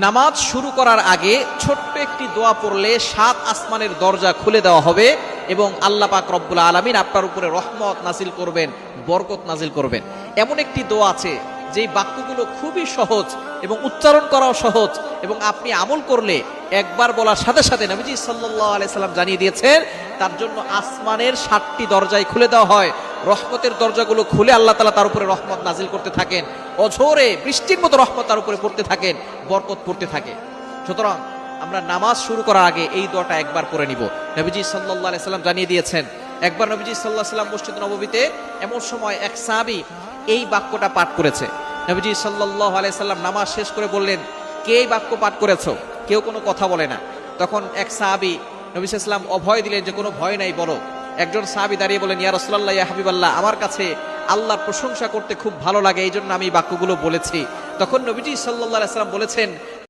নামাজ শুরু করার আগে ছোট্ট একটি দোয়া পড়লে 7 আসমানের দরজা খুলে দেওয়া হবে এবং আল্লাহ পাক রব্বুল আলামিন আপনার উপরে রহমত নাজিল করবেন, বরকত নাজিল করবেন। এমন একটি দোয়া আছে যেই বাক্যগুলো খুবই সহজ এবং উচ্চারণ করাও সহজ, এবং আপনি আমল করলে একবার বলার সাথে সাথে নবীজি সাল্লাল্লাহু আলাইহি সাল্লাম জানিয়ে দিয়েছেন তার জন্য আসমানের 7টি দরজাই খুলে দেওয়া হয়। রহমতের দরজাগুলো খুলে আল্লাহ তাআলা তার উপরে রহমত নাজিল করতে থাকেন, অঝোরে বৃষ্টির মতো রহমত তার উপরে পড়তে থাকেন, বরকত পড়তে থাকে। সুতরাং আমরা নামাজ শুরু করার আগে এই দোয়াটা একবার পড়ে নিব। নবীজি সাল্লাল্লাহু আলাইহি সাল্লাম জানিয়ে দিয়েছেন, একবার নবীজি সাল্লাল্লাহু আলাইহি সাল্লাম মসজিদ নববীতে এমন সময় এক সাহাবী এই বাক্যটা পাঠ করেছে। নবীজি সাল্লাল্লাহু আলাইহি সাল্লাম নামাজ শেষ করে বললেন, কে এই বাক্য পাঠ করেছো? কেউ কোনো কথা বলে না। তখন এক সাহাবী নবী সাল্লাল্লাহু আলাইহি সাল্লাম অভয় দিলেন যে কোনো ভয় নাই, বলো। একজন সাহাবী দাঁড়িয়ে বলেন, ইয়া রাসূলুল্লাহ, ইয়া হাবিবাল্লাহ, আমার কাছে আল্লাহর প্রশংসা করতে খুব ভালো লাগে, এই জন্য আমি বাক্যগুলো বলেছি। তখন নবীজি সাল্লাল্লাহু আলাইহি সাল্লাম বলেছেন,